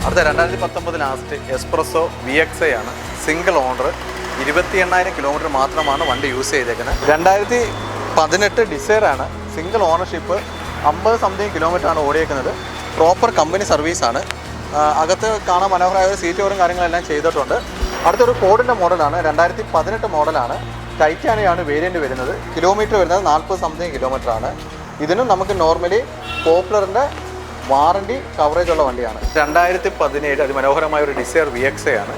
അടുത്ത 2019 last espresso VXi ആണ്. Single owner, 28,000 kilometre മാത്രമാണ് വണ്ടി യൂസ് ചെയ്തേക്കുന്നത്. 2018 ഡിസൈർ ആണ്. സിംഗിൾ ഓണർഷിപ്പ്, 50 സംതിങ് കിലോമീറ്റർ ആണ് ഓടിയേക്കുന്നത്. പ്രോപ്പർ കമ്പനി സർവീസാണ്. അകത്ത് കാണാൻ മനോഹരമായ സീറ്റ് കവറും കാര്യങ്ങളെല്ലാം ചെയ്തിട്ടുണ്ട്. അടുത്തൊരു ഫോർഡിൻ്റെ മോഡലാണ്, 2018 മോഡലാണ്. ടൈറ്റാനിയാണ് വേരിയൻറ്റ് വരുന്നത്. കിലോമീറ്റർ വരുന്നത് 40 സംതിങ് കിലോമീറ്റർ ആണ്. ഇതിനും നമുക്ക് നോർമലി പോപ്പുലറിൻ്റെ വാറണ്ടി കവറേജ് ഉള്ള വണ്ടിയാണ്. 2017 അതിമനോഹരമായ ഒരു ഡിസൈർ VXi ആണ്.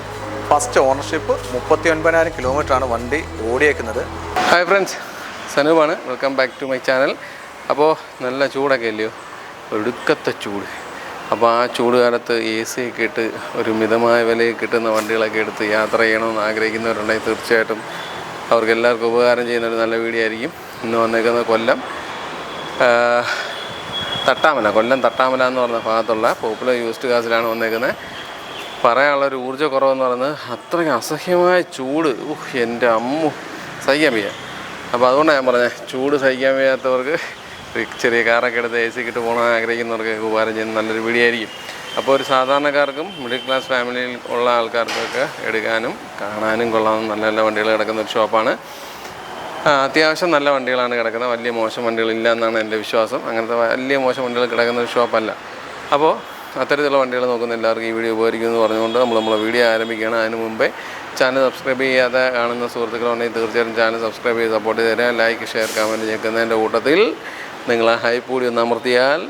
ഫസ്റ്റ് ഓണർഷിപ്പ്, 39,000 കിലോമീറ്റർ ആണ് വണ്ടി ഓടിയേക്കുന്നത്. ഹായ് ഫ്രണ്ട്സ്, സനൂപാണ്. Welcome back to my channel. അപ്പോൾ നല്ല ചൂടൊക്കെ അല്ലയോ, ഒടുക്കത്തെ ചൂട്. അപ്പോൾ ആ ചൂട് കാലത്ത് AC ഒക്കെ ഇട്ട് ഒരു മിതമായ വിലയിൽ കിട്ടുന്ന വണ്ടികളൊക്കെ എടുത്ത് യാത്ര ചെയ്യണമെന്ന് ആഗ്രഹിക്കുന്നവരുണ്ടെങ്കിൽ തീർച്ചയായിട്ടും അവർക്ക് എല്ലാവർക്കും ഉപകാരം ചെയ്യുന്നൊരു നല്ല വീഡിയോ ആയിരിക്കും. ഇന്ന് വന്നേക്കുന്നത് കൊല്ലം തട്ടാമല എന്ന് പറഞ്ഞ ഭാഗത്തുള്ള പോപ്പുലർ യൂസ്ഡ് കാസിലാണ് വന്നേക്കുന്നത്. പറയാനുള്ളൊരു ഊർജ്ജക്കുറവെന്ന് പറയുന്നത് അത്രയ്ക്ക് അസഹ്യമായ ചൂട്. എൻ്റെ അമ്മു സഹിക്കാൻ വയ്യ. അപ്പോൾ അതുകൊണ്ടാണ് ഞാൻ പറഞ്ഞത്, ചൂട് സഹിക്കാൻ വയ്യാത്തവർക്ക് ചെറിയ കാറൊക്കെ എടുത്ത് AC കിട്ട് പോകണം ആഗ്രഹിക്കുന്നവർക്ക് ഉപകാരം ചെയ്യുന്ന നല്ലൊരു വീഡിയോ ആയിരിക്കും. അപ്പോൾ ഒരു സാധാരണക്കാർക്കും മിഡിൽ ക്ലാസ് ഫാമിലിയിൽ ഉള്ള ആൾക്കാർക്കൊക്കെ എടുക്കാനും കാണാനും കൊള്ളാവുന്ന നല്ല നല്ല വണ്ടികൾ കിടക്കുന്ന ഒരു ഷോപ്പാണ്. അത്യാവശ്യം നല്ല വണ്ടികളാണ് കിടക്കുന്നത്. വലിയ മോശം വണ്ടികളില്ല എന്നാണ് എൻ്റെ വിശ്വാസം. അങ്ങനത്തെ വലിയ മോശം വണ്ടികൾ കിടക്കുന്ന ഒരു ഷോപ്പല്ല. അപ്പോൾ അത്തരത്തിലുള്ള വണ്ടികൾ നോക്കുന്ന എല്ലാവർക്കും ഈ വീഡിയോ ഉപകരിക്കുമെന്ന് പറഞ്ഞുകൊണ്ട് നമ്മളെ വീഡിയോ ആരംഭിക്കുകയാണ്. അതിന് മുമ്പേ ചാനൽ സബ്സ്ക്രൈബ് ചെയ്യാതെ കാണുന്ന സുഹൃത്തുക്കളുണ്ടെങ്കിൽ തീർച്ചയായിട്ടും ചാനൽ സബ്സ്ക്രൈബ് ചെയ്ത് സപ്പോർട്ട് ചെയ്ത് തരാം. ലൈക്ക്, ഷെയർ, കമൻറ്റ് ചെയ്യുന്നതിൻ്റെ കൂട്ടത്തിൽ നിങ്ങൾ ആ ഹൈപ്പ് കൂടി ഒന്ന് അമർത്തിയാൽ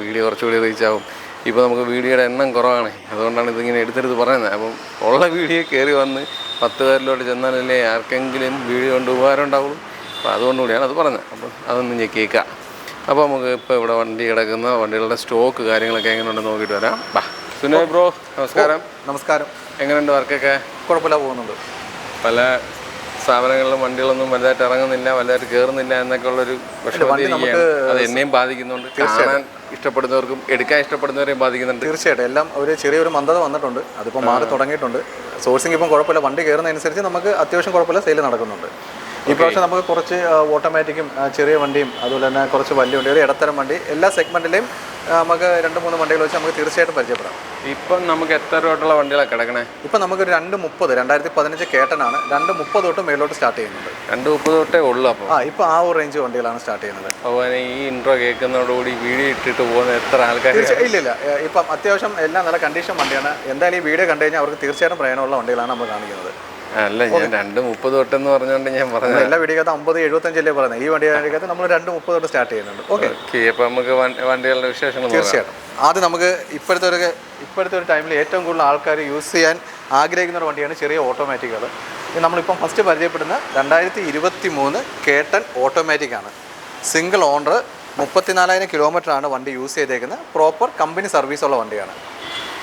വീഡിയോ കുറച്ചുകൂടി റീച്ച് ആവും. ഇപ്പോൾ നമുക്ക് വീഡിയോയുടെ എണ്ണം കുറവാണ്, അതുകൊണ്ടാണ് ഇതിങ്ങനെ എടുത്തെടുത്ത് പറയുന്നത്. അപ്പം ഉള്ള വീഡിയോ കയറി വന്ന് 10 പേരിലോട്ട് ചെന്നാലല്ലേ ആർക്കെങ്കിലും വീഡിയോ കൊണ്ട് ഉപകാരം ഉണ്ടാവുള്ളൂ. അപ്പോൾ അതുകൊണ്ടുകൂടിയാണ് അത് പറഞ്ഞത്. അപ്പം അതൊന്നും ഞാൻ കേൾക്കാം. അപ്പോൾ നമുക്ക് ഇപ്പോൾ ഇവിടെ വണ്ടി കിടക്കുന്ന വണ്ടികളുടെ സ്റ്റോക്ക് കാര്യങ്ങളൊക്കെ എങ്ങനെയുണ്ടെന്ന് നോക്കിയിട്ട് വരാം. സുനോയ് ബ്രോ, നമസ്കാരം. നമസ്കാരം. എങ്ങനെയുണ്ട് വർക്കൊക്കെ? കുഴപ്പമില്ല, പോകുന്നുണ്ട്. പല സ്ഥാപനങ്ങളിലും വണ്ടികളൊന്നും വലുതായിട്ട് ഇറങ്ങുന്നില്ല, വലുതായിട്ട് കയറുന്നില്ല എന്നൊക്കെ ഉള്ളൊരു വിഷമം. അത് എന്നെയും ബാധിക്കുന്നുണ്ട്. കാണാൻ ഇഷ്ടപ്പെടുന്നവർക്കും എടുക്കാൻ ഇഷ്ടപ്പെടുന്നവരെയും ബാധിക്കുന്നുണ്ട്. തീർച്ചയായിട്ടും എല്ലാം ഒരു ചെറിയൊരു മന്ദത വന്നിട്ടുണ്ട്. അതിപ്പോൾ മാറി തുടങ്ങിയിട്ടുണ്ട്. സോഴ്സിങ് ഇപ്പം കുഴപ്പമില്ല. വണ്ടി കയറുന്നതനുസരിച്ച് നമുക്ക് അത്യാവശ്യം കുഴപ്പമില്ല സെയിൽ നടക്കുന്നുണ്ട്. ഈ പ്രാവശ്യം നമുക്ക് കുറച്ച് ഓട്ടോമാറ്റിക്കും ചെറിയ വണ്ടിയും അതുപോലെ തന്നെ കുറച്ച് വലിയ വണ്ടികൾ, ഇടത്തരം വണ്ടി, എല്ലാ സെഗ്മെൻറ്റിലെയും നമുക്ക് 2-3 വണ്ടികൾ വെച്ച് നമുക്ക് തീർച്ചയായിട്ടും പരിചയപ്പെടാം. ഇപ്പം നമുക്ക് എത്ര രൂപയുള്ള വണ്ടികളാണ് കിടക്കണേ? ഇപ്പം നമുക്കൊരു 230 2015 കേട്ടനാണ്. 230 തൊട്ട് മേലോട്ട് സ്റ്റാർട്ട് ചെയ്യുന്നുണ്ട്. 230 തൊട്ടേ ഉള്ളൂ. അപ്പോൾ ഇപ്പോൾ ആ ഒരു റേഞ്ച് വണ്ടികളാണ് സ്റ്റാർട്ട് ചെയ്യുന്നത്. അതുപോലെ ഈ ഇൻട്രോ കേൾക്കുന്നതോടുകൂടി വീഡിയോ ഇട്ടിട്ട് പോകുന്ന എത്ര ആൾക്കാർ? ഇല്ലില്ല, ഇപ്പം അത്യാവശ്യം എല്ലാം നല്ല കണ്ടീഷൻ വണ്ടിയാണ്. എന്തായാലും ഈ വീഡിയോ കണ്ടു കഴിഞ്ഞാൽ അവർക്ക് തീർച്ചയായിട്ടും പ്രയോജനമുള്ള വണ്ടികളാണ് നമ്മൾ കാണിക്കുന്നത്. അല്ല, ഞാൻ 230 തൊട്ടെന്ന് പറഞ്ഞുകൊണ്ട് ഞാൻ പറഞ്ഞു. എല്ലാ വീഡിയോക്കകത്ത് 50-75 അല്ലേ പറയുന്നത്. ഈ വണ്ടിക്കകത്ത് നമ്മൾ 230 തൊട്ട് സ്റ്റാർട്ട് ചെയ്യുന്നുണ്ട്. ഓക്കെ. അപ്പോൾ നമുക്ക് വണ്ടികളുടെ വിശേഷങ്ങൾ തീർച്ചയായിട്ടും. ആദ്യം നമുക്ക് ഇപ്പോഴത്തെ ഒരു ടൈമിൽ ഏറ്റവും കൂടുതൽ ആൾക്കാർ യൂസ് ചെയ്യാൻ ആഗ്രഹിക്കുന്ന ഒരു വണ്ടിയാണ് ചെറിയ ഓട്ടോമാറ്റിക്കുകൾ. നമ്മളിപ്പം ഫസ്റ്റ് പരിചയപ്പെടുന്ന 2023 കേട്ടൻ ഓട്ടോമാറ്റിക്കാണ്. സിംഗിൾ ഓണർ, 34,000 കിലോമീറ്ററാണ് വണ്ടി യൂസ് ചെയ്തേക്കുന്നത്. പ്രോപ്പർ കമ്പനി സർവീസുള്ള വണ്ടിയാണ്.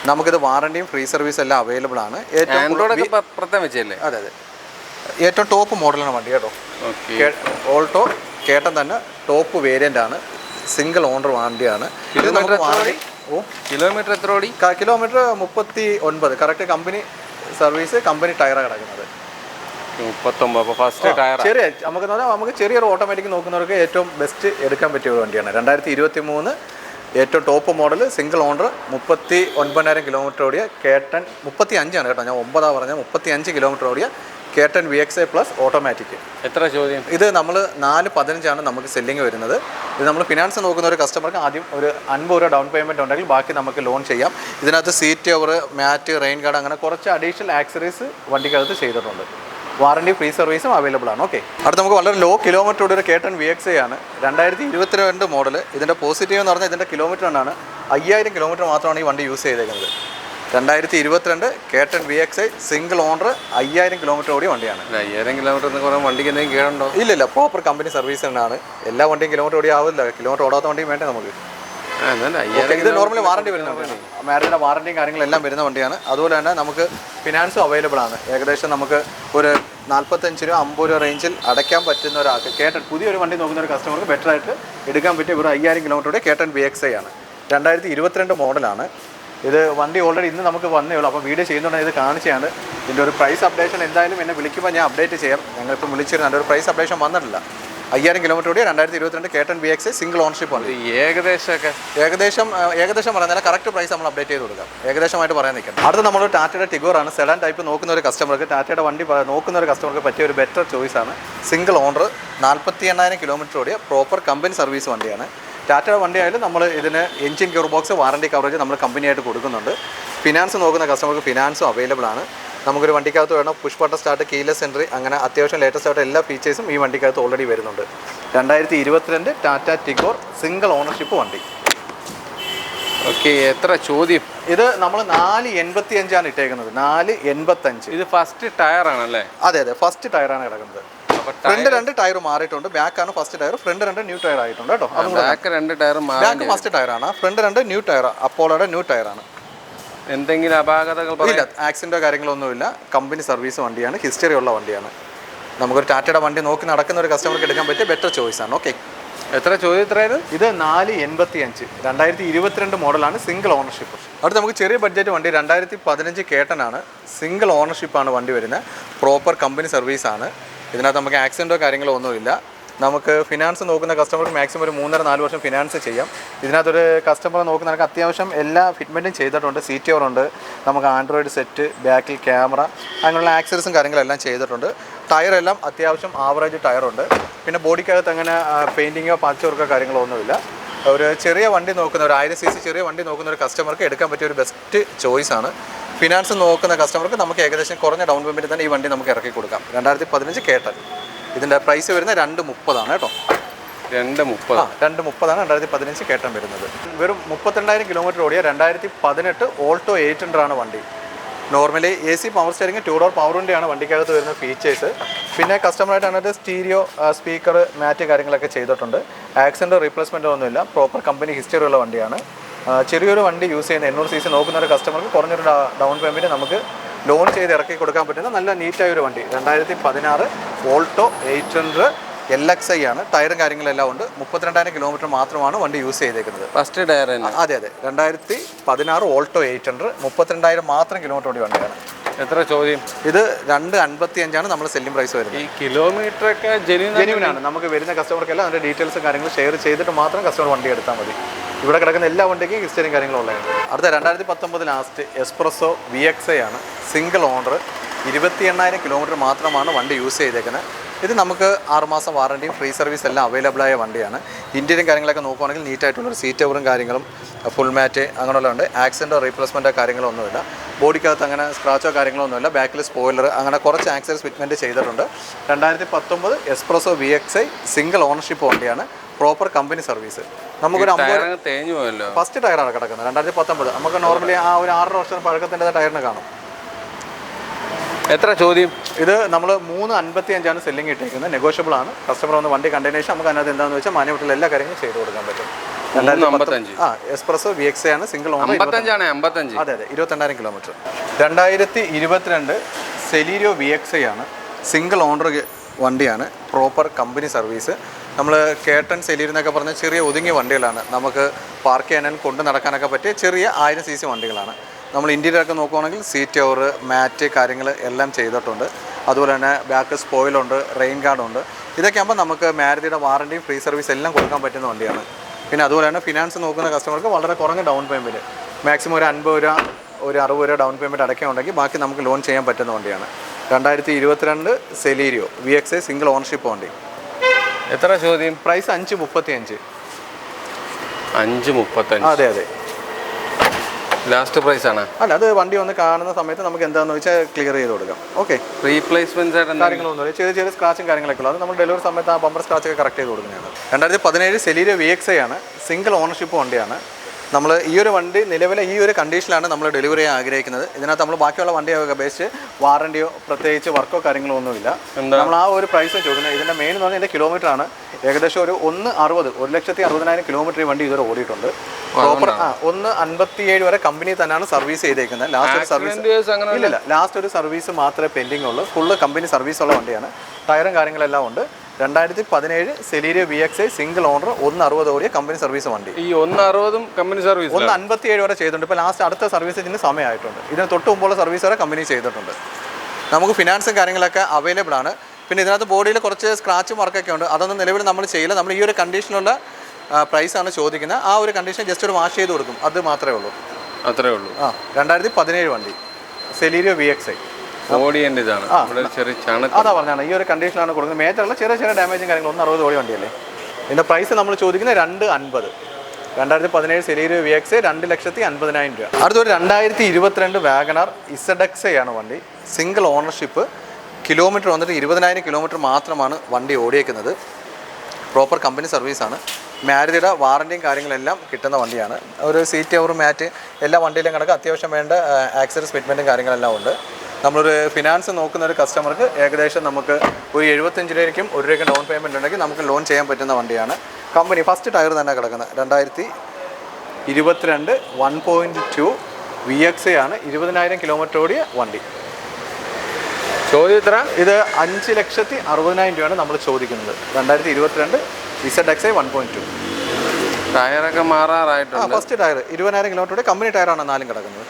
നമുക്കിത് വാറണ്ടിയും ഫ്രീ സർവീസ് എല്ലാം അവൈലബിൾ ആണ്. അതെ, ഏറ്റവും ടോപ്പ് മോഡലാണ് വണ്ടി കേട്ടോ. ഓൾട്ടോ കേട്ടൻ തന്നെ ടോപ്പ് വേരിയൻ്റ് ആണ്. സിംഗിൾ ഓണർ വണ്ടിയാണ്. ഇത് നമുക്ക് കിലോമീറ്റർ എത്ര ഓടി? Kilometre 39. Correct company service, company ടയറാണ് കിടക്കുന്നത്. 39. ഫസ്റ്റ് ടയർ ചെറിയ നമുക്ക് ചെറിയൊരു ഓട്ടോമാറ്റിക് നോക്കുന്നവർക്ക് ഏറ്റവും ബെസ്റ്റ് എടുക്കാൻ പറ്റിയ ഒരു വണ്ടിയാണ്. 2023 ഏറ്റവും top model, single owner, 39,000 kilometre ഓടിയ കേട്ടൻ. 35 കേട്ടോ, ഞാൻ 9 പറഞ്ഞ 35 കിലോമീറ്റർ ഓടിയ കേട്ടൻ VXi പ്ലസ് ഓട്ടോമാറ്റിക്. എത്ര ചോദ്യം? ഇത് നമ്മൾ 415 നമുക്ക് സെല്ലിങ് വരുന്നത്. ഇത് നമ്മൾ ഫിനാൻസ് നോക്കുന്ന ഒരു കസ്റ്റമർക്ക് ആദ്യം ഒരു 50 രൂപ ഡൗൺ പേയ്മെൻറ്റ് ഉണ്ടെങ്കിൽ ബാക്കി നമുക്ക് ലോൺ ചെയ്യാം. ഇതിനകത്ത് സീറ്റ് കവർ, മാറ്റ്, റെയിൻ ഗാർഡ്, അങ്ങനെ കുറച്ച് അഡീഷണൽ ആക്സറീസ് വണ്ടിക്കകത്ത് ചെയ്തിട്ടുണ്ട്. വാറണ്ടി ഫ്രീ സർവീസും അവൈലബിൾ ആണ്. ഓക്കെ. അടുത്ത് നമുക്ക് വളരെ ലോ കിലോമീറ്റർ ഓടിയ ഒരു കേട്ടൻ VXi ആണ്. 2022 മോഡൽ. ഇതിൻ്റെ പോസിറ്റീവ് എന്ന് പറഞ്ഞാൽ ഇതിൻ്റെ കിലോമീറ്റർ ആണ് 5000 കിലോമീറ്റർ മാത്രമാണ് ഈ വണ്ടി യൂസ് ചെയ്തേക്കുന്നത്. 2022 കേട്ടൻ VXi സിംഗിൾ ഓണർ, 5000 കിലോമീറ്റർ ഓടിയ വണ്ടിയാണ്. 5000 കിലോമീറ്റർ എന്ന് പറയുമ്പോൾ വണ്ടിക്ക് എന്തെങ്കിലും കേടുണ്ടോ? ഇല്ലില്ല, പ്രോപ്പർ കമ്പനി സർവീസ് തന്നെയാണ്. എല്ലാ വണ്ടിയും കിലോമീറ്റർ ഓടി ആവില്ല. കിലോമീറ്റർ ഓടാത്ത വണ്ടിയും വേണ്ടേ നമുക്ക്. ഇത് നോർമലി വാറണ്ടി വരുന്ന വണ്ടിയാണ്. മാരുതിയുടെ വാറണ്ടിയും കാര്യങ്ങളെല്ലാം വരുന്ന വണ്ടിയാണ്. അതുപോലെ തന്നെ നമുക്ക് ഫിനാൻസും അവൈലബിൾ ആണ്. ഏകദേശം നമുക്ക് ഒരു 45 രൂപ 50 രൂപ റേഞ്ചിൽ അടയ്ക്കാൻ പറ്റുന്ന ഒരാൾക്ക് കേട്ടൻ പുതിയൊരു വണ്ടി നോക്കുന്ന ഒരു കസ്റ്റമർക്ക് ബെറ്ററായിട്ട് എടുക്കാൻ പറ്റിയ ഒരു 5000 കിലോമീറ്ററുടെ കേട്ടൻ VXi ആണ്. 2022 മോഡലാണ്. ഇത് വണ്ടി ഓൾറെഡി ഇന്ന് നമുക്ക് വന്നേ ഉള്ളൂ. അപ്പോൾ വീഡിയോ ചെയ്യുന്നുണ്ടെങ്കിൽ ഇത് കാണിച്ചാണ്. ഇതിൻ്റെ ഒരു പ്രൈസ് അപ്ഡേഷൻ എന്തായാലും എന്നെ വിളിക്കുമ്പോൾ ഞാൻ അപ്ഡേറ്റ് ചെയ്യാം. ഞങ്ങളിപ്പോൾ വിളിച്ചിരുന്നു, അതിൻ്റെ ഒരു പ്രൈസ് അപ്ഡേഷൻ വന്നിട്ടില്ല. 5000 കിലോമീറ്റർ ഓടിയ 2022 കേട്ടൺ VXI സിംഗിൾ ഓണർഷിപ്പ് വണ്ടി. ഏകദേശം പറഞ്ഞാൽ കറക്റ്റ് പ്രൈസ് നമ്മൾ അപ്ഡേറ്റ് ചെയ്ത് കൊടുക്കാം. ഏകദേശമായിട്ട് പറയാൻ നിൽക്കണം. അടുത്ത നമ്മൾ ടാറ്റയുടെ ടിഗോറാണ്. സെഡാൻ ടൈപ്പ് നോക്കുന്ന ഒരു കസ്റ്റമർക്ക്, ടാറ്റയുടെ വണ്ടി നോക്കുന്ന ഒരു കസ്റ്റമർക്ക് പറ്റിയ ഒരു ബെറ്റർ ചോയ്സാണ്. സിംഗിൾ ഓണർ 48000 കിലോമീറ്റർ ഓടിയ പ്രോപ്പർ കമ്പനി സർവീസ് വണ്ടിയാണ്. ടാറ്റയുടെ വണ്ടിയായാലും നമ്മൾ ഇതിന് engine gear box warranty coverage നമ്മൾ കമ്പനിയായിട്ട് കൊടുക്കുന്നുണ്ട്. ഫിനാൻസ് നോക്കുന്ന കസ്റ്റമർക്ക് ഫിനാൻസും അവൈലബിൾ ആണ്. നമുക്കൊരു വണ്ടിക്കകത്ത് വേണം push button start, keyless entry, അങ്ങനെ അത്യാവശ്യം ലേറ്റസ്റ്റ് ആയിട്ട് എല്ലാ ഫീച്ചേഴ്സും ഈ വണ്ടിക്കകത്ത് ഓൾറെഡി വരുന്നുണ്ട്. 2022 ടാറ്റ ടിഗോർ സിംഗിൾ ഓണർഷിപ്പ് വണ്ടി. ഓക്കെ, എത്ര ചോദ്യം? ഇത് നമ്മൾ 485 ഇട്ടേക്കുന്നത്. 485. ഇത് ഫസ്റ്റ് ടയർ ആണല്ലേ? അതെ, ഫസ്റ്റ് ടയറാണ് കിടക്കുന്നത്. ഫ്രണ്ട് 2 ടയർ മാറിയിട്ടുണ്ട്. ബാക്കാണ് first tyre, front 2 new tyre ആയിട്ടുണ്ട് കേട്ടോ. ബാക്ക് 2 ടയർ ബാക്ക് ഫസ്റ്റ് ടയറാണ്, ഫ്രണ്ട് 2 ന്യൂ ടയർ, അപ്പോളോയുടെ ന്യൂ ടയറാണ്. എന്തെങ്കിലും അപാകതകൾ ഇല്ല, ആക്സിഡന്റോ കാര്യങ്ങളൊന്നുമില്ല. കമ്പനി സർവീസ് വണ്ടിയാണ്, ഹിസ്റ്ററി ഉള്ള വണ്ടിയാണ്. നമുക്കൊരു ടാറ്റയുടെ വണ്ടി നോക്കി നടക്കുന്ന ഒരു കസ്റ്റമർക്ക് എടുക്കാൻ പറ്റിയ ബെറ്റർ ചോയ്സ് ആണ്. ഓക്കെ, എത്ര ചോദ്യം? എത്രയത്? ഇത് 485 2022 മോഡലാണ്, സിംഗിൾ ഓണർഷിപ്പ്. അടുത്ത് നമുക്ക് ചെറിയ ബഡ്ജറ്റ് വണ്ടി 2015 കേട്ടനാണ്, സിംഗിൾ ഓണർഷിപ്പാണ് വണ്ടി വരുന്നത്. പ്രോപ്പർ കമ്പനി സർവീസാണ്. ഇതിനകത്ത് നമുക്ക് ആക്സിഡന്റോ കാര്യങ്ങളോ ഒന്നുമില്ല. നമുക്ക് ഫിനാൻസ് നോക്കുന്ന കസ്റ്റമർക്ക് മാക്സിമം ഒരു 3.5-4 വർഷം ഫിനാൻസ് ചെയ്യാം. ഇതിനകത്തൊരു കസ്റ്റമർ നോക്കുന്നവർക്ക് അത്യാവശ്യം എല്ലാ ഫിറ്റ്മെൻറ്റും ചെയ്തിട്ടുണ്ട്. സീറ്റ് കവർ ഉണ്ട്, നമുക്ക് ആൻഡ്രോയിഡ് സെറ്റ്, ബാക്കിൽ ക്യാമറ, അങ്ങനെയുള്ള ആക്സസറീസും കാര്യങ്ങളെല്ലാം ചെയ്തിട്ടുണ്ട്. ടയറെല്ലാം അത്യാവശ്യം ആവറേജ് ടയറുണ്ട്. പിന്നെ ബോഡിക്കകത്ത് അങ്ങനെ പെയിൻറ്റിങ്ങോ പാച്ച് വർക്കോ കാര്യങ്ങളോ ഒന്നുമില്ല. ഒരു ചെറിയ വണ്ടി നോക്കുന്ന ഒരു 1000 cc ചെറിയ വണ്ടി നോക്കുന്ന ഒരു കസ്റ്റമർക്ക് എടുക്കാൻ പറ്റിയ ഒരു ബെസ്റ്റ് ചോയ്സാണ്. ഫിനാൻസ് നോക്കുന്ന കസ്റ്റമർക്ക് നമുക്ക് ഏകദേശം കുറഞ്ഞ ഡൗൺ പേയ്മെൻറ്റ് തന്നെ ഈ വണ്ടി നമുക്ക് ഇറക്കി കൊടുക്കാം. 2015 കേട്ടൻ. ഇതിൻ്റെ പ്രൈസ് വരുന്നത് 230 കേട്ടോ. 230 2015 കേട്ടൻ വരുന്നത്. വെറും 32,000 കിലോമീറ്റർ ഓടിയ 2018 ഓൾട്ടോ 800 വണ്ടി. Normally AC power steering, 2 door power വിൻഡോയാണ് വണ്ടിക്കകത്ത് വരുന്ന ഫീച്ചേഴ്സ്. പിന്നെ കസ്റ്റമറായിട്ടാണ് സ്റ്റീരിയോ, സ്പീക്കർ, മാറ്റ് കാര്യങ്ങളൊക്കെ ചെയ്തിട്ടുണ്ട്. ആക്സിഡൻറ്റ് റീപ്ലേസ്മെൻറ്റോ ഒന്നുമില്ല. പ്രോപ്പർ കമ്പനി ഹിസ്റ്ററി ഉള്ള വണ്ടിയാണ്. ചെറിയൊരു വണ്ടി യൂസ് ചെയ്യുന്ന 800 cc നോക്കുന്ന ഒരു കസ്റ്റമർക്ക് കുറഞ്ഞൊരു ഡൗൺ പേയ്മെൻറ്റ് നമുക്ക് ലോൺ ചെയ്ത് ഇറക്കി കൊടുക്കാൻ പറ്റുന്ന നല്ല നീറ്റായൊരു വണ്ടി. 2016 ഓൾട്ടോ 800 LXI ആണ്. ടയറും കാര്യങ്ങളെല്ലാം ഉണ്ട്. 32,000 കിലോമീറ്റർ മാത്രമാണ് വണ്ടി യൂസ് ചെയ്തേക്കുന്നത്. First tyre? അതെ, 2016 ഓൾട്ടോ 800 32,000 മാത്രം കിലോമീറ്റർ ഓടി വണ്ടിയാണ്. എത്ര ചോദ്യം? ഇത് 255 നമ്മൾ സെല്ലിംഗ് പ്രൈസ് വരുന്നത്. ഈ കിലോമീറ്റർ ഒക്കെ ജെന്യൂൻ ആണ്. നമുക്ക് വരുന്ന കസ്റ്റമർക്കെല്ലാം അതിൻ്റെ ഡീറ്റെയിൽസും കാര്യങ്ങളും ഷെയർ ചെയ്തിട്ട് മാത്രം കസ്റ്റമർ വണ്ടി എടുത്താൽ മതി. ഇവിടെ കിടക്കുന്ന എല്ലാ വണ്ടിക്കും ഹിസ്റ്ററിയും കാര്യങ്ങളും ഉള്ളതാണ്. അടുത്ത 2019 ലാസ്റ്റ് എസ്പ്രസോ VXI ആണ്, സിംഗിൾ ഓണർ. 28,000 കിലോമീറ്റർ മാത്രമാണ് വണ്ടി യൂസ് ചെയ്തേക്കുന്നത്. ഇത് നമുക്ക് 6 മാസം വാറണ്ടിയും ഫ്രീ സർവീസ് എല്ലാം അവൈലബിൾ ആയ വണ്ടിയാണ്. ഇന്ത്യയിലും കാര്യങ്ങളൊക്കെ നോക്കുവാണെങ്കിൽ നീറ്റായിട്ടുള്ളൊരു സീറ്റ് കവറും കാര്യങ്ങളും ഫുൾ മാറ്റ് അങ്ങനെയുള്ള ഉണ്ട്. ആക്സിഡൻറ്റോ റീപ്ലേസ്മെൻറ്റോ കാര്യങ്ങളോ ഒന്നുമില്ല. ബോഡിക്കകത്ത് അങ്ങനെ സ്ക്രാച്ചോ കാര്യങ്ങളോ ഒന്നുമില്ല. ബാക്കിൽ സ്പോയിലർ, അങ്ങനെ കുറച്ച് ആക്സസറീസ് ഫിറ്റ്മെൻറ്റ് ചെയ്തിട്ടുണ്ട്. 2019 എസ്പ്രസോ VXI സിംഗിൾ ഓണർഷിപ്പ് വണ്ടിയാണ്. Proper company service. നമുക്കൊരു 50 ഫസ്റ്റ് ടയറാണ് കിടക്കുന്നത്. 2019 നമുക്ക് നോർമലി ആ ഒരു 6 വർഷം പഴക്കത്തിൻ്റെ ടയറിന് കാണും. എത്ര ചോദ്യം? ഇത് നമ്മൾ 355 സെല്ലിംഗ് ഇട്ടേക്കുന്നത്. നെഗോഷ്യബിൾ ആണ്. കസ്റ്റമർ ഒന്ന് വണ്ടി കണ്ടതിന് ശേഷം നമുക്ക് അതിനകത്ത് എന്താണെന്ന് വെച്ചാൽ മാന്യമായിട്ടുള്ള എല്ലാ കാര്യങ്ങളും ചെയ്ത് കൊടുക്കാൻ പറ്റും. 2055 എസ്പ്രസോ VXI ആണ്, സിംഗിൾ ഓണർ. 55 അതെ, 22,000 കിലോമീറ്റർ. 2022 സെലീരിയോ VXI ആണ്, സിംഗിൾ ഓണർ വണ്ടിയാണ്. Proper company service. നമ്മൾ കേട്ടൺ സെലീരി എന്നൊക്കെ പറഞ്ഞാൽ ചെറിയ ഒതുങ്ങിയ വണ്ടികളാണ്. നമുക്ക് പാർക്ക് ചെയ്യാനും കൊണ്ട് നടക്കാനൊക്കെ പറ്റിയ ചെറിയ 1000 cc വണ്ടികളാണ്. നമ്മൾ ഇന്ത്യയിലൊക്കെ നോക്കുവാണെങ്കിൽ സീറ്റ് കവർ, മാറ്റ് കാര്യങ്ങൾ എല്ലാം ചെയ്തിട്ടുണ്ട്. അതുപോലെ തന്നെ ബാക്ക് സ്പോയിലുണ്ട്, റെയിൻ ഗാർഡുണ്ട്. ഇതൊക്കെ ആകുമ്പോൾ നമുക്ക് മാരുതിയുടെ വാറണ്ടിയും ഫ്രീ സർവീസ് എല്ലാം കൊടുക്കാൻ പറ്റുന്ന വണ്ടിയാണ്. പിന്നെ അതുപോലെ തന്നെ ഫിനാൻസ് നോക്കുന്ന കസ്റ്റമർക്ക് വളരെ കുറഞ്ഞ ഡൗൺ പേയ്മെൻറ്റ്, മാക്സിമം ഒരു 50 രൂപ, ഒരു 60 രൂപ ഡൗൺ പേയ്മെൻറ്റ് അടയ്ക്കാനുണ്ടെങ്കിൽ ബാക്കി നമുക്ക് ലോൺ ചെയ്യാൻ പറ്റുന്ന വണ്ടിയാണ്. 2022 സെലീരിയോ VXI സിംഗിൾ ഓണർഷിപ്പ് വണ്ടി. എത്ര ചോദ്യം? പ്രൈസ് 535. 535. അതെ. ലാസ്റ്റ് പ്രൈസ് ആണ്? അല്ല, അത് വണ്ടി വന്ന് കാണുന്ന സമയത്ത് നമുക്ക് എന്താണെന്ന് വെച്ചാൽ ക്ലിയർ ചെയ്ത് കൊടുക്കാം. ഓക്കെ, റീപ്ലേസ്മെന്റ് കാര്യങ്ങളൊന്നുമില്ല. ചെറിയ സ്ക്രാച്ചും കാര്യങ്ങളൊക്കെ ഉള്ളത്. അത് നമ്മൾ ഡെലിവറി സമയത്ത് ആ ബമ്പർ സ്ക്രാച്ചൊക്കെ കറക്റ്റ് ചെയ്ത് കൊടുക്കുന്നതാണ്. 2017 സെലീരിയോ VXI ആണ്, സിംഗിൾ ഓണർഷിപ്പ് വണ്ടിയാണ്. നമ്മൾ ഈ ഒരു വണ്ടി നിലവിലെ ഈ ഒരു കണ്ടീഷനിലാണ് നമ്മൾ ഡെലിവറി ചെയ്യാൻ ആഗ്രഹിക്കുന്നത്. ഇതിനകത്ത് നമ്മൾ ബാക്കിയുള്ള വണ്ടിയൊക്കെ അപേക്ഷിച്ച് വാറണ്ടിയോ പ്രത്യേകിച്ച് വർക്കോ കാര്യങ്ങളോ ഒന്നുമില്ല. നമ്മൾ ആ ഒരു പ്രൈസ് ചോദിക്കുന്നത്. ഇതിൻ്റെ മെയിൻ എന്ന് പറഞ്ഞാൽ ഇതിൻ്റെ കിലോമീറ്റർ ആണ്. ഏകദേശം ഒരു 1,60,000 കിലോമീറ്റർ ഈ വണ്ടി ഇതുവരെ ഓടിയിട്ടുണ്ട്. പ്രോപ്പർ 157 വരെ കമ്പനി തന്നെയാണ് സർവീസ് ചെയ്തേക്കുന്നത്. ലാസ്റ്റ് ഒരു സർവീസ് മാത്രമേ പെൻഡിങ് ഉള്ളൂ. ഫുള്ള് കമ്പനി സർവീസ് ഉള്ള വണ്ടിയാണ്. ടയറും കാര്യങ്ങളെല്ലാം ഉണ്ട്. 2017 സെലീരിയോ VXI സിംഗിൾ ഓണർ 160 ഓടിയ കമ്പനി സർവീസ് വണ്ടി. ഈ 160 കമ്പനി സർവീസ് 157 വരെ ചെയ്തിട്ടുണ്ട്. ഇപ്പോൾ ലാസ്റ്റ് അടുത്ത സർവീസ് ഇതിന് സമയമായിട്ടുണ്ട്. ഇതിന് തൊട്ട് മുമ്പുള്ള സർവീസ് വരെ കമ്പനി ചെയ്തിട്ടുണ്ട്. നമുക്ക് ഫിനാൻസും കാര്യങ്ങളൊക്കെ അവൈലബിൾ ആണ്. പിന്നെ ഇതിനകത്ത് ബോഡിയിൽ കുറച്ച് സ്ക്രാച്ച് മാർക്കൊക്കെ ഉണ്ട്. അതൊന്നും നിലവിൽ നമ്മൾ ചെയ്യില്ല. നമ്മൾ ഈ ഒരു കണ്ടീഷനുള്ള പ്രൈസാണ് ചോദിക്കുന്നത്. ആ ഒരു കണ്ടീഷൻ ജസ്റ്റ് ഒരു വാഷ് ചെയ്ത് കൊടുക്കും, അത് മാത്രമേ ഉള്ളൂ. അത്രേ ഉള്ളൂ. 2017 വണ്ടി സെലീരിയോ VXi. ബോഡിൻ്റെ ഇതാണ്, ചെറിയ അതാ പറഞ്ഞാണ് ഈ ഒരു കണ്ടീഷനാണ് കൊടുക്കുന്നത്. മേജറുള്ള ചെറിയ ചെറിയ ഡാമേജും കാര്യങ്ങളും 160 ഓടി വണ്ടിയല്ലേ. ഇതിൻ്റെ പ്രൈസ് നമ്മൾ ചോദിക്കുന്നത് 250. 2017 സെലീരിയോ VXi 2,50,000 രൂപ. അടുത്തൊരു 2022 വാഗണർ ZXi ആണ് വണ്ടി. സിംഗിൾ ഓണർഷിപ്പ്, കിലോമീറ്റർ വന്നിട്ട് 20,000 കിലോമീറ്റർ മാത്രമാണ് വണ്ടി ഓടിയേക്കുന്നത്. പ്രോപ്പർ കമ്പനി സർവീസാണ്. മാരുതിയുടെ വാറൻറ്റിയും കാര്യങ്ങളെല്ലാം കിട്ടുന്ന വണ്ടിയാണ്. ഒരു സീറ്റ് കവർ, മാറ്റ് എല്ലാ വണ്ടിയിലും കണക്ക് അത്യാവശ്യം വേണ്ട ആക്സസറീസ് ഫിറ്റ്മെൻറ്റും കാര്യങ്ങളെല്ലാം ഉണ്ട്. നമ്മളൊരു ഫിനാൻസ് നോക്കുന്ന ഒരു കസ്റ്റമർക്ക് ഏകദേശം നമുക്ക് ഒരു 75 രൂപയ്ക്കും 1 രൂപയ്ക്കും ഡൗൺ പേയ്മെൻറ്റ് ഉണ്ടെങ്കിൽ നമുക്ക് ലോൺ ചെയ്യാൻ പറ്റുന്ന വണ്ടിയാണ്. കമ്പനി ഫസ്റ്റ് ടയർ തന്നെ കിടക്കുന്നത് 2022 1.2 VXi ആണ്. 20,000 കിലോമീറ്റർ ഓടിയ വണ്ടി. ചോദ്യം എത്ര? ഇത് 5,60,000 രൂപയാണ് നമ്മൾ ചോദിക്കുന്നത്. 2022 ZXi 1.2. ടയറൊക്കെ മാറാറായിട്ടുണ്ട്. ഫസ്റ്റ് ടയർ 20,000 കിലോമീറ്റർ കമ്പനി ടയറാണ് 4 കിടക്കുന്നത്.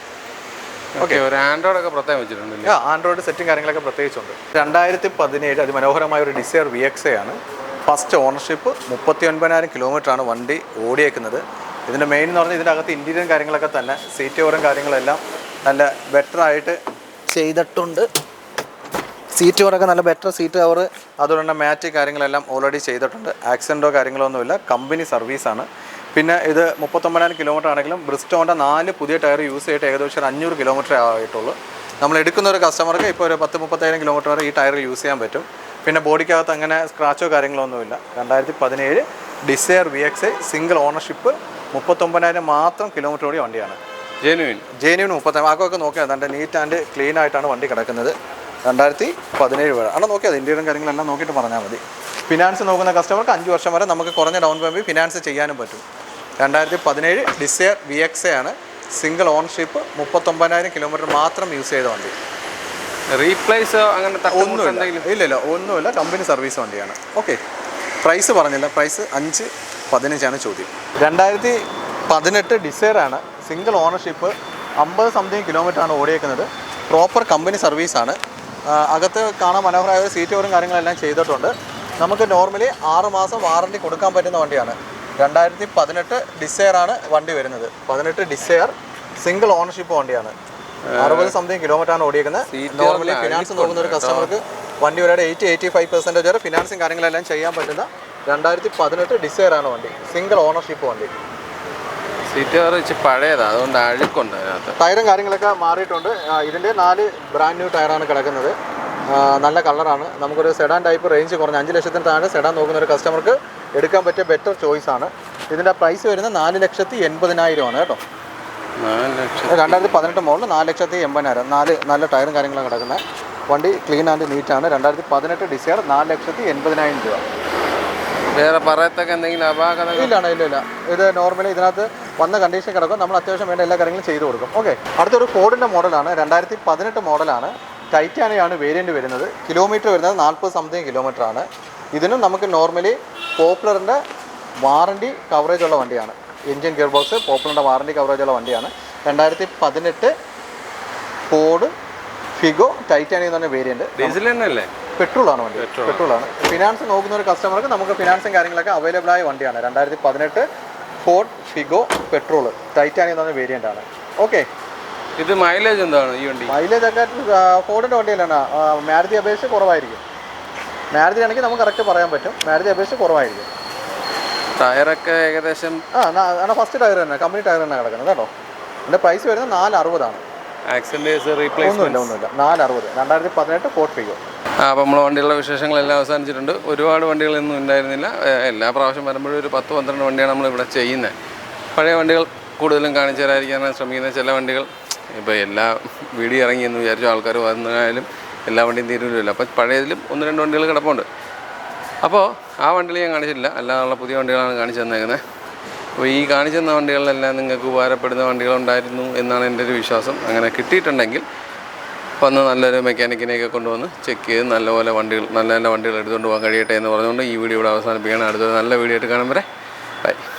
ഓക്കെ, ഒരു ആൻഡ്രോയിഡൊക്കെ പ്രത്യേകം വെച്ചിട്ടുണ്ട്. ആൻഡ്രോയിഡ് സെറ്റും കാര്യങ്ങളൊക്കെ പ്രത്യേകിച്ചുണ്ട്. 2017 അതിമനോഹരമായ ഒരു ഡിസയർ VXi ആണ്. ഫസ്റ്റ് ഓണർഷിപ്പ്, 39,000 കിലോമീറ്റർ ആണ് വണ്ടി ഓടിയേക്കുന്നത്. ഇതിൻ്റെ മെയിൻ എന്ന് പറഞ്ഞാൽ ഇതിൻ്റെ അകത്ത് ഇൻറ്റീരിയർ കാര്യങ്ങളൊക്കെ തന്നെ സീറ്റ് കവറും കാര്യങ്ങളെല്ലാം നല്ല ബെറ്റർ ആയിട്ട് ചെയ്തിട്ടുണ്ട്. സീറ്റ് കവറൊക്കെ നല്ല ബെറ്റർ സീറ്റ് കവർ, അതുപോലെ തന്നെ മാറ്റ് കാര്യങ്ങളെല്ലാം ഓൾറെഡി ചെയ്തിട്ടുണ്ട്. ആക്സിഡൻറ്റോ കാര്യങ്ങളോ ഒന്നുമില്ല, കമ്പനി സർവീസാണ്. പിന്നെ ഇത് 39,000 കിലോമീറ്റർ ആണെങ്കിലും ബ്രിസ്റ്റോൻ്റെ 4 പുതിയ ടയർ യൂസ് ചെയ്തിട്ട് ഏകദേശം 500 കിലോമീറ്റർ ആയിട്ടുള്ളൂ. നമ്മൾ എടുക്കുന്ന ഒരു കസ്റ്റമർക്ക് ഇപ്പോൾ ഒരു 10-30,000 കിലോമീറ്റർ വരെ ഈ ടയർ യൂസ് ചെയ്യാൻ പറ്റും. പിന്നെ ബോഡിക്കകത്ത് അങ്ങനെ സ്ക്രാച്ചോ കാര്യങ്ങളോ ഒന്നുമില്ല. 2017 ഡിസയർ VXi സിംഗിൾ ഓണർഷിപ്പ്, 39,000 മാത്രം കിലോമീറ്റർ ഓടിയ വണ്ടിയാണ്. ജെന്യൂൻ 39. ആക്കൊക്കെ നോക്കിയാൽ നല്ല നീറ്റ് ആൻഡ് ക്ലീൻ ആയിട്ടാണ് വണ്ടി കിടക്കുന്നത്. 2017 വരെ ആണ് നോക്കിയത്. ഇൻറ്റീരിയറും കാര്യങ്ങളെല്ലാം നോക്കിയിട്ട് പറഞ്ഞാൽ മതി. ഫിനാൻസ് നോക്കുന്ന കസ്റ്റമർക്ക് 5 വർഷം വരെ നമുക്ക് കുറഞ്ഞ ഡൗൺ പേയ്മെൻറ്റ് ഫിനാൻസ് ചെയ്യാനും പറ്റും. 2017 ഡിസയർ VXi ആണ്. സിംഗിൾ ഓണർഷിപ്പ്, 39,000 കിലോമീറ്റർ മാത്രം യൂസ് ചെയ്ത വണ്ടി. റീപ്ലേസോ അങ്ങനെ ഒന്നുമില്ല. ഇല്ലല്ലോ, ഒന്നുമില്ല, കമ്പനി സർവീസ് വണ്ടിയാണ്. ഓക്കെ, പ്രൈസ് പറഞ്ഞില്ല. പ്രൈസ് 5,15 ചോദ്യം. 2018 ഡിസയറാണ്. സിംഗിൾ ഓണർഷിപ്പ്, 50-something കിലോമീറ്റർ ആണ് ഓടിയേക്കുന്നത്. പ്രോപ്പർ കമ്പനി സർവീസാണ്. അകത്ത് കാണാൻ മനോഹരമായ സീറ്റ് കവറും കാര്യങ്ങളെല്ലാം ചെയ്തിട്ടുണ്ട്. നമുക്ക് നോർമലി 6 മാസം വാറണ്ടി കൊടുക്കാൻ പറ്റുന്ന വണ്ടിയാണ്. 2018 ഡിസയറാണ് വണ്ടി വരുന്നത്. 18 ഡിസയർ സിംഗിൾ ഓണർഷിപ്പ് വണ്ടിയാണ്. 60-something കിലോമീറ്റർ ആണ് ഓടിയേക്കുന്നത്. നോർമലി ഫിനാൻസ് നോക്കുന്ന ഒരു കസ്റ്റമർക്ക് വണ്ടി ഒരാടെ 80-85% വരെ ഫിനാൻസും കാര്യങ്ങളെല്ലാം ചെയ്യാൻ പറ്റുന്ന 2018 ഡിസയറാണ് വണ്ടി. സിംഗിൾ ഓണർഷിപ്പ് വണ്ടി. സീറ്റ് കവർ വെച്ച് പഴയതാണ്, അതുകൊണ്ട് അഴുക്കുണ്ട് അതിനകത്ത്. ടയറും കാര്യങ്ങളൊക്കെ മാറിയിട്ടുണ്ട്. ഇതിൻ്റെ 4 ബ്രാൻഡ് ന്യൂ ടയറാണ് കിടക്കുന്നത്. നല്ല കളറാണ്. നമുക്കൊരു സെഡാൻ ടൈപ്പ് റേഞ്ച് കുറഞ്ഞ 5 ലക്ഷത്തിന് താഴെ സെഡാൻ നോക്കുന്ന ഒരു കസ്റ്റമർക്ക് എടുക്കാൻ പറ്റിയ ബെറ്റർ ചോയ്സാണ്. ഇതിൻ്റെ പ്രൈസ് വരുന്നത് 4,80,000 ആണ് കേട്ടോ. 2018 മോഡൽ 4,80,000. നല്ല ടയറും കാര്യങ്ങളും കിടക്കുന്ന വണ്ടി. Clean and നീറ്റാണ്. 2018 ഡിസയർ 4,80,000 രൂപ. വേറെ പറയത്തൊക്കെ എന്തെങ്കിലും അപാകത? ഇല്ല. ഇത് നോർമലി ഇതിനകത്ത് വന്ന കണ്ടീഷൻ കിടക്കും. നമ്മൾ അത്യാവശ്യം വേണ്ട എല്ലാ കാര്യങ്ങളും ചെയ്തു കൊടുക്കും. ഓക്കെ, അടുത്തൊരു ഫോർഡിൻ്റെ മോഡലാണ്. 2018 മോഡലാണ്. ടൈറ്റാനിയാണ് വേരിയൻറ്റ് വരുന്നത്. കിലോമീറ്റർ വരുന്നത് 40-something കിലോമീറ്റർ ആണ്. ഇതിനും നമുക്ക് നോർമലി പോപ്പുലറിൻ്റെ വാറണ്ടി കവറേജ് ഉള്ള വണ്ടിയാണ്. എൻജിൻ ഗിയർ ബോക്സ് പോപ്പുലറിൻ്റെ വാറണ്ടി കവറേജ് ഉള്ള വണ്ടിയാണ്. 2018 ഫോർഡ് ഫിഗോ ടൈറ്റാനിയം എന്ന് പറഞ്ഞ വേരിയൻറ്റ്. ഡീസൽ തന്നെയല്ലേ? പെട്രോളാണ് വണ്ടി. പെട്രോളാണ്. ഫിനാൻസ് നോക്കുന്ന ഒരു കസ്റ്റമർക്ക് നമുക്ക് ഫിനാൻസും കാര്യങ്ങളൊക്കെ അവൈലബിൾ ആയ വണ്ടിയാണ്. 2018 ഫോർഡ് ഫിഗോ പെട്രോൾ ടൈറ്റാനിയം എന്ന് പറഞ്ഞ വേരിയൻ്റ് ആണ്. ഓക്കെ, ഇത് മൈലേജ് എന്താണ് ഈ വണ്ടി? മൈലേജ് ഒക്കെ ഫോർഡിൻ്റെ വണ്ടിയിലാണ്. മാരുതി അപേക്ഷിച്ച് കുറവായിരിക്കും. മാരുതി ആണെങ്കിൽ നമുക്ക് കറക്റ്റ് പറയാൻ പറ്റും. മാരുതി അപേക്ഷിച്ച് കുറവായിരിക്കും. ടയറൊക്കെ ഏകദേശം ഫസ്റ്റ് ടയർ തന്നെ, കമ്പനി ടയർ തന്നെ കിടക്കുന്നത് കേട്ടോ. ഇതിൻ്റെ പ്രൈസ് വരുന്നത് 460 ആണ്. ആക്സിഡൻറ്റ് റീപ്ലേസ്മെന്റ് ഒന്നുമില്ല. 460 2018 ഫോർഡ് ഫിഗോ. അപ്പോൾ നമ്മൾ വണ്ടികളുടെ വിശേഷങ്ങളെല്ലാം അവസാനിച്ചിട്ടുണ്ട്. ഒരുപാട് വണ്ടികളൊന്നും ഉണ്ടായിരുന്നില്ല. എല്ലാ പ്രാവശ്യം വരുമ്പോഴും ഒരു 10-12 വണ്ടിയാണ് നമ്മളിവിടെ ചെയ്യുന്നത്. പഴയ വണ്ടികൾ കൂടുതലും കാണിച്ചു തരാതിരിക്കാനാണ് ശ്രമിക്കുന്നത്. ചില വണ്ടികൾ ഇപ്പോൾ എല്ലാ വീഡിയോ ഇറങ്ങിയെന്ന് വിചാരിച്ചു ആൾക്കാർ വന്നാലും എല്ലാ വണ്ടിയും തീരുമില്ല. അപ്പോൾ പഴയതിലും 1-2 വണ്ടികൾ കിടപ്പുണ്ട്. അപ്പോൾ ആ വണ്ടികൾ ഞാൻ കാണിച്ചിട്ടില്ല, അല്ലാതുള്ള പുതിയ വണ്ടികളാണ് കാണിച്ചു തന്നേക്കുന്നത്. അപ്പോൾ ഈ കാണിച്ചു തന്ന വണ്ടികളിലെല്ലാം നിങ്ങൾക്ക് ഉപകാരപ്പെടുന്ന വണ്ടികളുണ്ടായിരുന്നു എന്നാണ് എൻ്റെ ഒരു വിശ്വാസം. അങ്ങനെ കിട്ടിയിട്ടുണ്ടെങ്കിൽ വന്ന് നല്ലൊരു മെക്കാനിക്കിനെയൊക്കെ കൊണ്ടുവന്ന് ചെക്ക് ചെയ്ത് നല്ല വണ്ടികൾ എടുത്തുകൊണ്ട് പോകാൻ കഴിയട്ടെ എന്ന് പറഞ്ഞുകൊണ്ട് ഈ വീഡിയോ ഇവിടെ അവസാനിപ്പിക്കുകയാണ്. അടുത്തൊരു നല്ല വീഡിയോ ആയിട്ട് കാണും വരെ ബൈ.